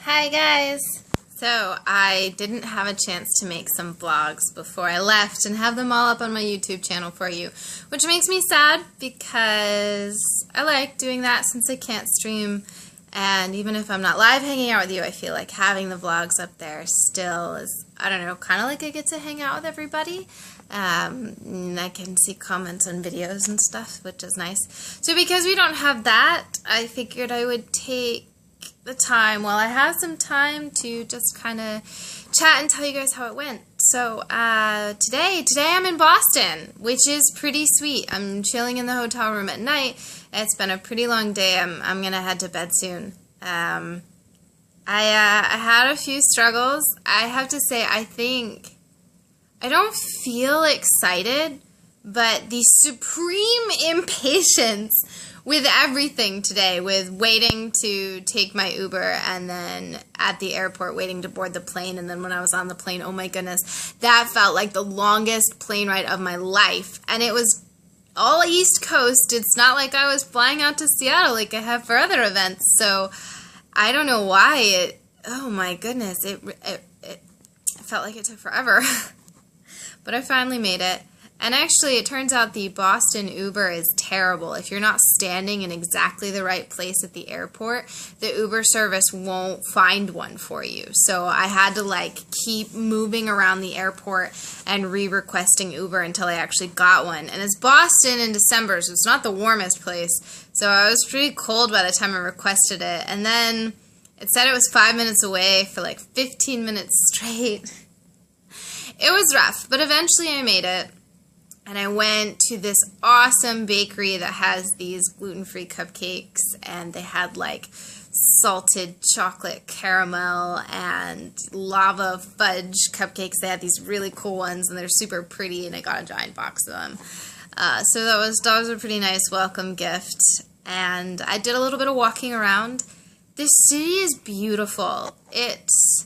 Hi guys! So I didn't have a chance to make some vlogs before I left and have them all up on my YouTube channel for you, which makes me sad because I like doing that since I can't stream, and even if I'm not live hanging out with you, I feel like having the vlogs up there still is, I don't know, kind of like I get to hang out with everybody. And I can see comments on videos and stuff, which is nice. So because we don't have that, I figured I would take the time while I have some time to just kind of chat and tell you guys how it went. So today I'm in Boston, which is pretty sweet. I'm chilling in the hotel room at night. It's been a pretty long day. I'm gonna head to bed soon. I had a few struggles. I have to say, I don't feel excited, but the supreme impatience with everything today, with waiting to take my Uber and then at the airport waiting to board the plane, and then when I was on the plane, oh my goodness, that felt like the longest plane ride of my life. And it was all East Coast. It's not like I was flying out to Seattle like I have for other events. So I don't know why oh my goodness, it felt like it took forever. But I finally made it. And actually, it turns out the Boston Uber is terrible. If you're not standing in exactly the right place at the airport, the Uber service won't find one for you. So I had to keep moving around the airport and re-requesting Uber until I actually got one. And it's Boston in December, so it's not the warmest place. So I was pretty cold by the time I requested it. And then it said it was 5 minutes away for 15 minutes straight. It was rough, but eventually I made it. And I went to this awesome bakery that has these gluten-free cupcakes, and they had salted chocolate caramel and lava fudge cupcakes. They had these really cool ones, and they're super pretty, and I got a giant box of them. So that was a pretty nice welcome gift. And I did a little bit of walking around. This city is beautiful. It's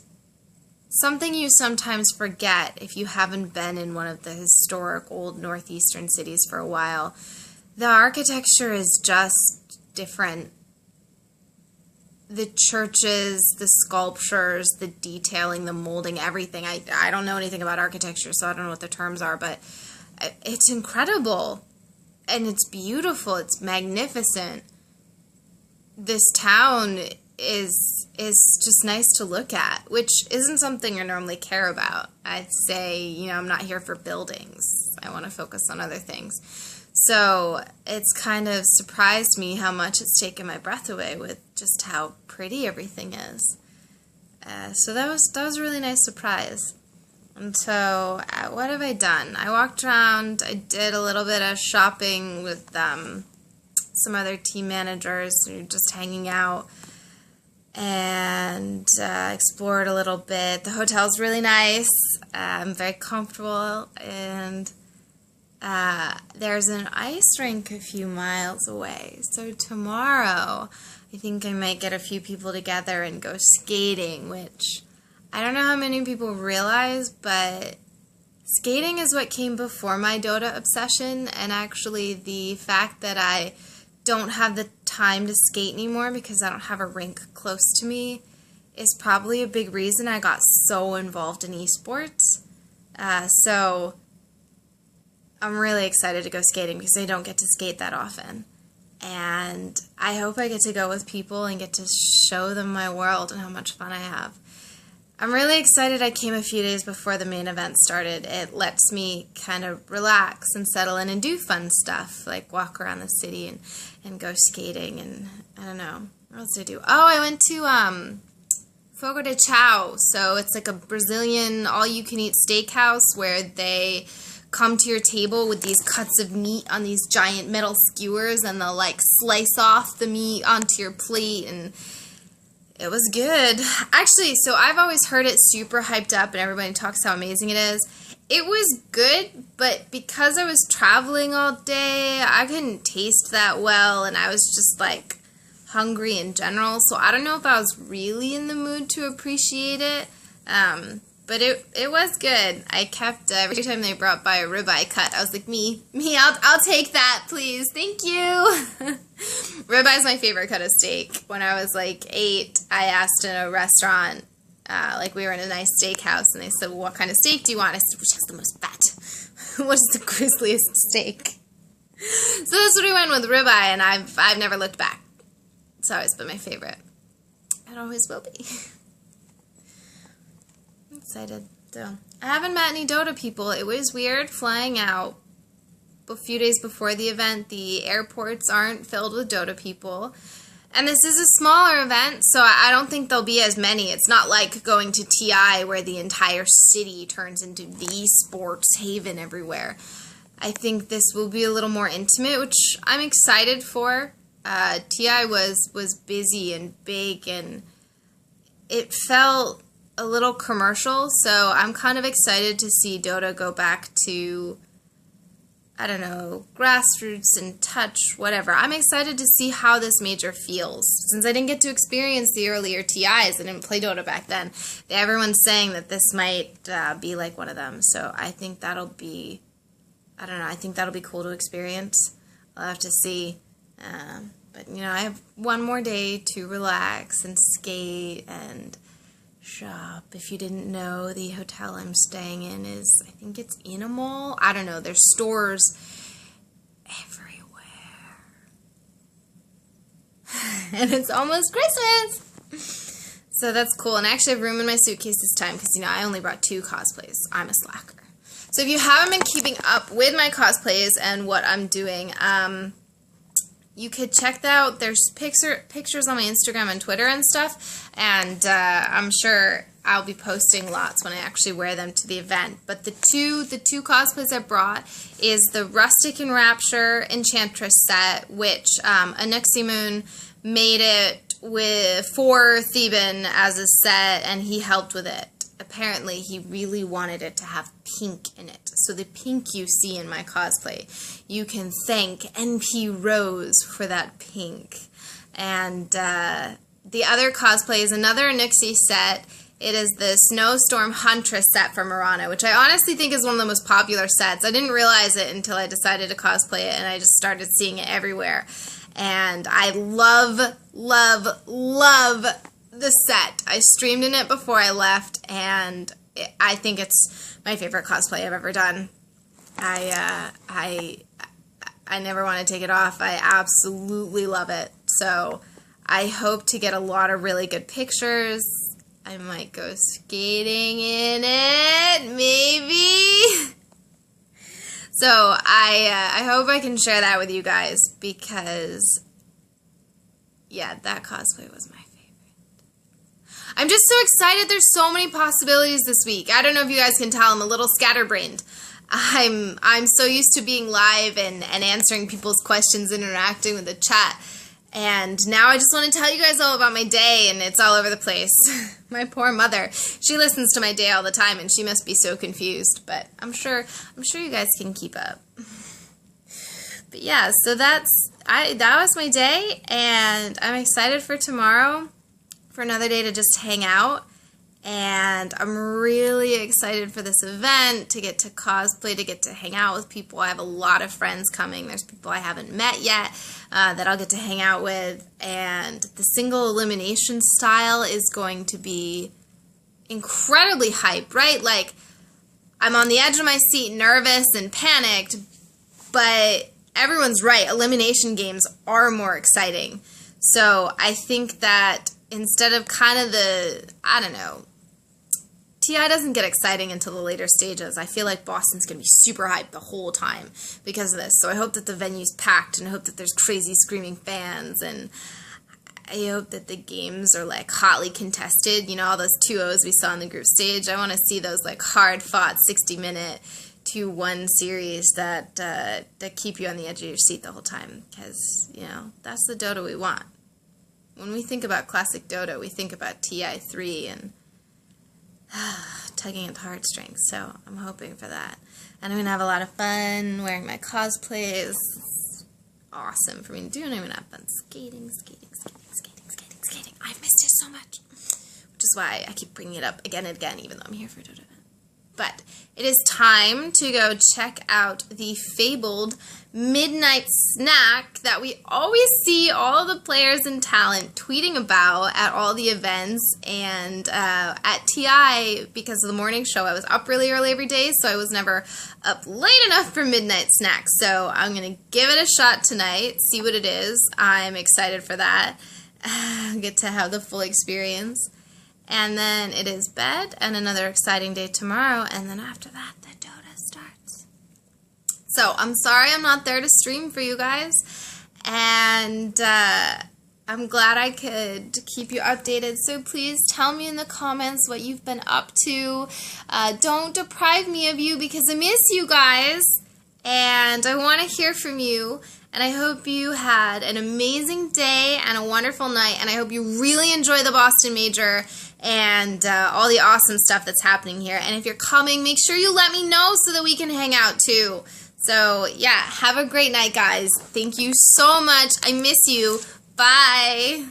something you sometimes forget if you haven't been in one of the historic old northeastern cities for a while. The architecture is just different. The churches, the sculptures, the detailing, the molding, everything. I don't know anything about architecture, so I don't know what the terms are, but it's incredible. And it's beautiful. It's magnificent. This town is just nice to look at, which isn't something I normally care about. I'd say, I'm not here for buildings. I want to focus on other things. So it's kind of surprised me how much it's taken my breath away with just how pretty everything is. So that was a really nice surprise. And so what have I done? I walked around. I did a little bit of shopping with some other team managers, just hanging out, and explored a little bit. The hotel's really nice. I'm very comfortable, and there's an ice rink a few miles away. So tomorrow, I think I might get a few people together and go skating, which I don't know how many people realize, but skating is what came before my Dota obsession, and actually the fact that I don't have the time to skate anymore because I don't have a rink close to me is probably a big reason I got so involved in esports. So I'm really excited to go skating because I don't get to skate that often. And I hope I get to go with people and get to show them my world and how much fun I have. I'm really excited I came a few days before the main event started. It lets me kind of relax and settle in and do fun stuff, like walk around the city and go skating, and I don't know. What else did I do? Oh, I went to Fogo de Chao. So it's like a Brazilian all-you-can-eat steakhouse where they come to your table with these cuts of meat on these giant metal skewers, and they'll slice off the meat onto your plate, and it was good. Actually, so I've always heard it super hyped up and everybody talks how amazing it is. It was good, but because I was traveling all day, I couldn't taste that well, and I was just hungry in general. So I don't know if I was really in the mood to appreciate it. But it was good. I kept, every time they brought by a ribeye cut, I was like, me, I'll take that, please. Thank you. Ribeye is my favorite cut of steak. When I was like 8, I asked in a restaurant, like we were in a nice steakhouse, and they said, well, what kind of steak do you want? I said, which has the most fat? What is the grisliest steak? So that's what we went with, ribeye, and I've never looked back. It's always been my favorite. It always will be. I'm excited. So I haven't met any Dota people. It was weird flying out a few days before the event. The airports aren't filled with Dota people. And this is a smaller event, so I don't think there'll be as many. It's not like going to TI where the entire city turns into the sports haven everywhere. I think this will be a little more intimate, which I'm excited for. TI was busy and big, and it felt a little commercial, so I'm kind of excited to see Dota go back to, I don't know, grassroots and touch, whatever. I'm excited to see how this major feels. Since I didn't get to experience the earlier TIs, I didn't play Dota back then, everyone's saying that this might be like one of them, so I think that'll be, I don't know, I think that'll be cool to experience. I'll have to see. But, you know, I have one more day to relax and skate and shop. If you didn't know, the hotel I'm staying in is, I think it's in a mall. I don't know. There's stores everywhere. And it's almost Christmas. So that's cool. And I actually have room in my suitcase this time because, you know, I only brought 2 cosplays. I'm a slacker. So if you haven't been keeping up with my cosplays and what I'm doing, you could check that out. There's pictures on my Instagram and Twitter and stuff, and I'm sure I'll be posting lots when I actually wear them to the event. But the two cosplays I brought is the Rustic Enrapture Enchantress set, which Anuximoon made it for Theban as a set, and he helped with it. Apparently, he really wanted it to have pink in it. So the pink you see in my cosplay, you can thank NP Rose for that pink. And the other cosplay is another Anuxie set. It is the Snowstorm Huntress set from Mirana, which I honestly think is one of the most popular sets. I didn't realize it until I decided to cosplay it, and I just started seeing it everywhere. And I love, love, love the set. I streamed in it before I left, and I think it's my favorite cosplay I've ever done. I never want to take it off. I absolutely love it. So I hope to get a lot of really good pictures. I might go skating in it, maybe. So I hope I can share that with you guys because, yeah, that cosplay was my favorite. I'm just so excited. There's so many possibilities this week. I don't know if you guys can tell. I'm a little scatterbrained. I'm so used to being live and answering people's questions, interacting with the chat. And now I just want to tell you guys all about my day, and it's all over the place. My poor mother. She listens to my day all the time, and she must be so confused. But I'm sure you guys can keep up. But yeah, so that was my day, and I'm excited for tomorrow, for another day to just hang out. And I'm really excited for this event, to get to cosplay, to get to hang out with people. I have a lot of friends coming. There's people I haven't met yet that I'll get to hang out with. And the single elimination style is going to be incredibly hyped, right? Like, I'm on the edge of my seat, nervous and panicked, but everyone's right. Elimination games are more exciting. So I think that instead of kind of I don't know, TI doesn't get exciting until the later stages. I feel like Boston's going to be super hyped the whole time because of this. So I hope that the venue's packed, and I hope that there's crazy screaming fans, and I hope that the games are like hotly contested. You know, all those 2-0s we saw on the group stage. I want to see those like hard-fought 60-minute 2-1 series that keep you on the edge of your seat the whole time because, you know, that's the Dota we want. When we think about classic Dota, we think about TI3 and tugging at the heartstrings, so I'm hoping for that. And I'm going to have a lot of fun wearing my cosplays. It's awesome for me to do, and I'm going to have fun skating. I've missed it so much, which is why I keep bringing it up again and again, even though I'm here for Dota event. But it is time to go check out the fabled midnight snack that we always see all the players and talent tweeting about at all the events. And at TI, because of the morning show, I was up really early every day, so I was never up late enough for midnight snack. So I'm going to give it a shot tonight, see what it is. I'm excited for that. Get to have the full experience. And then it is bed and another exciting day tomorrow. And then after that, the Dota starts. So I'm sorry I'm not there to stream for you guys. And I'm glad I could keep you updated. So please tell me in the comments what you've been up to. Don't deprive me of you because I miss you guys. And I want to hear from you. And I hope you had an amazing day and a wonderful night. And I hope you really enjoy the Boston Major and all the awesome stuff that's happening here. And if you're coming, make sure you let me know so that we can hang out too. So, yeah, have a great night, guys. Thank you so much. I miss you. Bye.